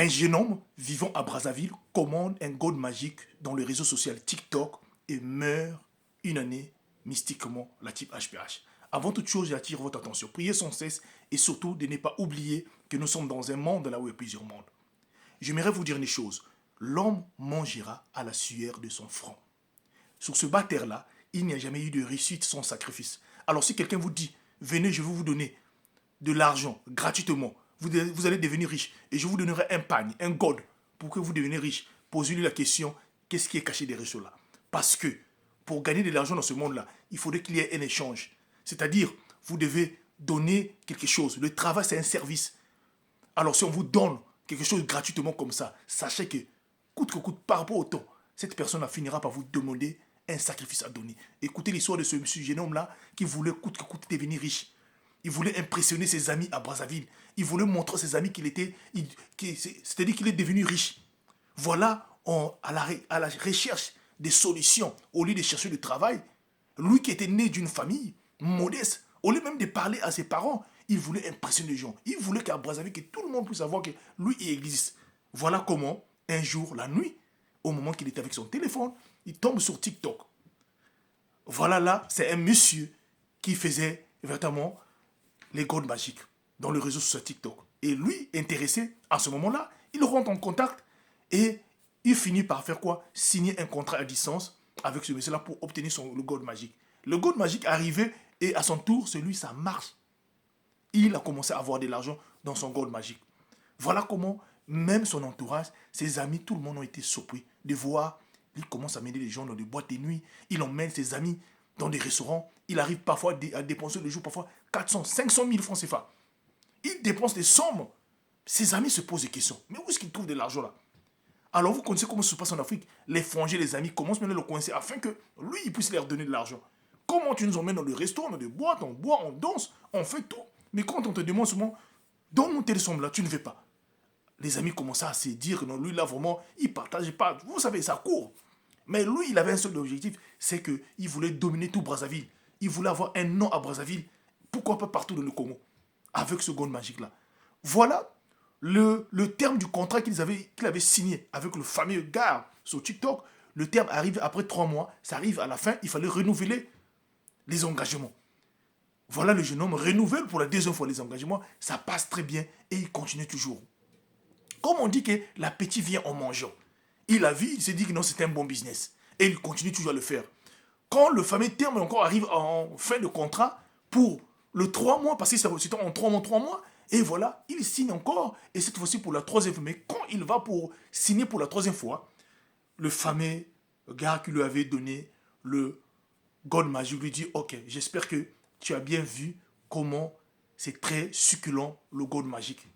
Un jeune homme vivant à Brazzaville commande un gold magique dans le réseau social TikTok et meurt une année mystiquement, la type HPH. Avant toute chose, j'attire votre attention. Priez sans cesse et surtout de ne pas oublier que nous sommes dans un monde là où il y a plusieurs mondes. J'aimerais vous dire une chose. L'homme mangera à la sueur de son front. Sur ce bas terre-là, il n'y a jamais eu de réussite sans sacrifice. Alors si quelqu'un vous dit, venez, je vais vous donner de l'argent gratuitement, vous allez devenir riche et je vous donnerai un pagne, un gold pour que vous deveniez riche. Posez-lui la question, qu'est-ce qui est caché derrière cela? Parce que pour gagner de l'argent dans ce monde-là, il faudrait qu'il y ait un échange. C'est-à-dire, vous devez donner quelque chose. Le travail, c'est un service. Alors si on vous donne quelque chose gratuitement comme ça, sachez que, coûte que coûte, par rapport au temps, cette personne finira par vous demander un sacrifice à donner. Écoutez l'histoire de ce jeune homme-là qui voulait coûte que coûte devenir riche. Il voulait impressionner ses amis à Brazzaville. Il voulait montrer à ses amis qu'il était, c'est-à-dire qu'il est devenu riche. Voilà, à la recherche des solutions, au lieu de chercher le travail, lui qui était né d'une famille modeste, au lieu même de parler à ses parents, il voulait impressionner les gens. Il voulait qu'à Brazzaville, que tout le monde puisse savoir que lui, il existe. Voilà comment, un jour, la nuit, au moment qu'il était avec son téléphone, il tombe sur TikTok. Voilà là, c'est un monsieur qui faisait véritablement les gold magiques dans le réseau social TikTok. Et lui, intéressé, à ce moment-là, il rentre en contact et il finit par faire quoi? Signer un contrat à distance avec ce monsieur-là pour obtenir le gold magique. Le gold magique arrivait et à son tour, celui, ça marche. Il a commencé à avoir de l'argent dans son gold magique. Voilà comment, même son entourage, ses amis, tout le monde ont été surpris de voir. Il commence à mener les gens dans des boîtes de nuit. Il emmène ses amis dans des restaurants. Il arrive parfois à dépenser le jour, parfois 400, 500 000 francs CFA. Il dépense des sommes. Ses amis se posent des questions. Mais où est-ce qu'il trouve de l'argent là? Alors vous connaissez comment ça se passe en Afrique. Les frangins, les amis commencent maintenant à le coincer afin que lui, il puisse leur donner de l'argent. Comment tu nous emmènes dans des restaurants, dans des boîtes, on boit, on danse, on fait tout. Mais quand on te demande seulement, donne-nous telle somme là, tu ne veux pas. Les amis commençaient à se dire que non, lui là vraiment, il ne partageait pas. Vous savez, ça court. Mais lui, il avait un seul objectif, c'est qu'il voulait dominer tout Brazzaville. Il voulait avoir un nom à Brazzaville. Pourquoi pas partout dans le Congo? Avec ce gold magique là. Voilà le terme du contrat qu'il avait signé avec le fameux gars sur TikTok. Le terme arrive après 3 mois. Ça arrive à la fin, il fallait renouveler les engagements. Voilà, le jeune homme renouvelle pour la deuxième fois les engagements. Ça passe très bien et il continue toujours. Comme on dit que l'appétit vient en mangeant. Il a vu, il s'est dit que non, c'était un bon business. Et il continue toujours à le faire. Quand le fameux terme encore arrive en fin de contrat pour le 3 mois, parce que c'était en 3 mois, et voilà, il signe encore, et cette fois-ci pour la troisième fois. Mais quand il va pour signer pour la troisième fois, le fameux gars qui lui avait donné le gold magique lui dit, ok, j'espère que tu as bien vu comment c'est très succulent le gold magique.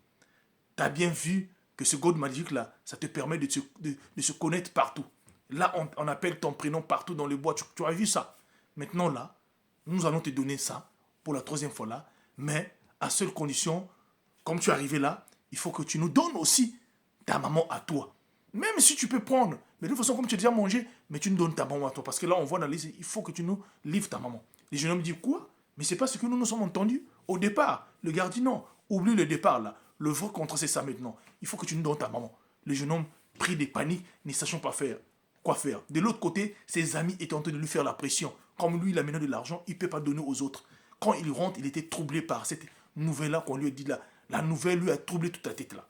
Tu as bien vu que ce gold magique là, ça te permet de se connaître partout. Là, on appelle ton prénom partout dans les bois. Tu as vu ça? Maintenant là, nous allons te donner ça pour la troisième fois là, mais à seule condition, comme tu es arrivé là, il faut que tu nous donnes aussi ta maman à toi. Même si tu peux prendre, mais de toute façon, comme tu as déjà mangé, mais tu nous donnes ta maman à toi. Parce que là, on voit dans la liste, il faut que tu nous livres ta maman. Les jeunes hommes disent quoi? Mais c'est pas ce que nous sommes entendus au départ. Le gars dit non, oublie le départ là. Le vrai contrat, c'est ça maintenant. Il faut que tu nous donnes ta maman. Les jeunes hommes, pris des paniques, ne sachant pas faire. Quoi faire? De l'autre côté, ses amis étaient en train de lui faire la pression. Comme lui, il a maintenant de l'argent, il ne peut pas donner aux autres. Quand il rentre, il était troublé par cette nouvelle-là qu'on lui a dit là. La nouvelle lui a troublé toute la tête là.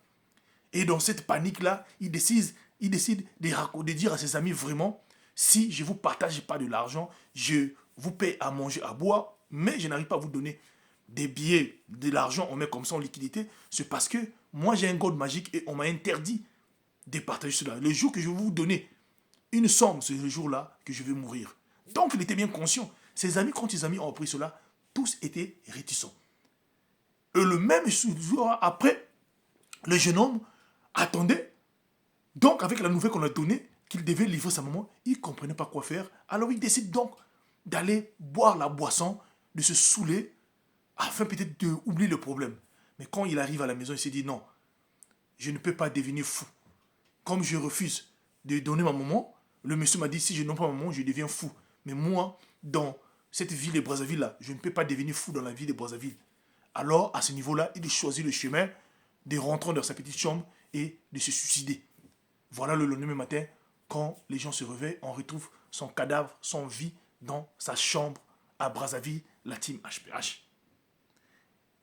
Et dans cette panique-là, il décide de dire à ses amis vraiment, si je ne vous partage pas de l'argent, je vous paye à manger, à boire, mais je n'arrive pas à vous donner des billets, de l'argent, on met comme ça en liquidité, c'est parce que moi j'ai un gold magique et on m'a interdit de partager cela. Le jour que je vais vous donner une somme, c'est le jour-là que je vais mourir. Donc il était bien conscient. Ses amis, quand ses amis ont appris cela, tous étaient réticents. Et le même jour après, le jeune homme attendait. Donc avec la nouvelle qu'on a donnée, qu'il devait livrer sa maman, il ne comprenait pas quoi faire. Alors il décide donc d'aller boire la boisson, de se saouler, afin peut-être d'oublier le problème. Mais quand il arrive à la maison, il s'est dit non, je ne peux pas devenir fou. Comme je refuse de donner ma maman, le monsieur m'a dit si je n'ai pas ma maman, je deviens fou. Mais moi, dans cette ville de Brazzaville-là, je ne peux pas devenir fou dans la ville de Brazzaville. Alors, à ce niveau-là, il choisit le chemin de rentrer dans sa petite chambre et de se suicider. Voilà le lendemain matin, quand les gens se réveillent, on retrouve son cadavre, son vie dans sa chambre à Brazzaville, la team HPH.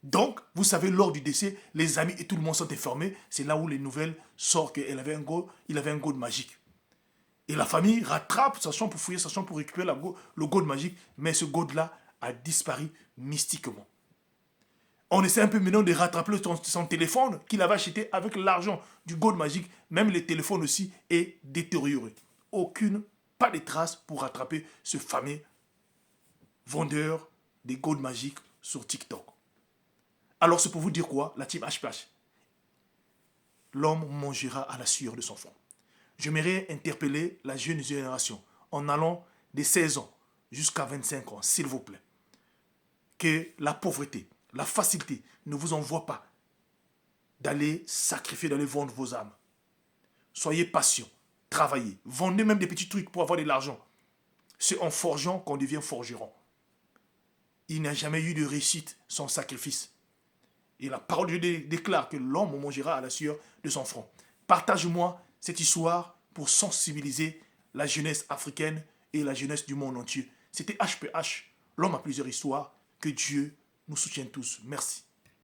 Donc, vous savez, lors du décès, les amis et tout le monde sont informés. C'est là où les nouvelles sortent qu'il avait un gold magique. Et la famille rattrape sa chambre pour fouiller sa chambre pour récupérer le gold magique. Mais ce gold-là a disparu mystiquement. On essaie un peu maintenant de rattraper son téléphone qu'il avait acheté avec l'argent du gold magique. Même le téléphone aussi est détérioré. Pas de traces pour rattraper ce fameux vendeur des gold magiques sur TikTok. Alors c'est pour vous dire quoi, la team HPH. L'homme mangera à la sueur de son front. J'aimerais interpeller la jeune génération en allant de 16 ans jusqu'à 25 ans, s'il vous plaît. Que la pauvreté, la facilité ne vous envoie pas d'aller sacrifier, d'aller vendre vos âmes. Soyez patient, travaillez, vendez même des petits trucs pour avoir de l'argent. C'est en forgeant qu'on devient forgeron. Il n'y a jamais eu de réussite sans sacrifice. Et la parole de Dieu déclare que l'homme mangera à la sueur de son front. Partage-moi cette histoire pour sensibiliser la jeunesse africaine et la jeunesse du monde entier. C'était HPH, l'homme à plusieurs histoires. Que Dieu nous soutienne tous. Merci.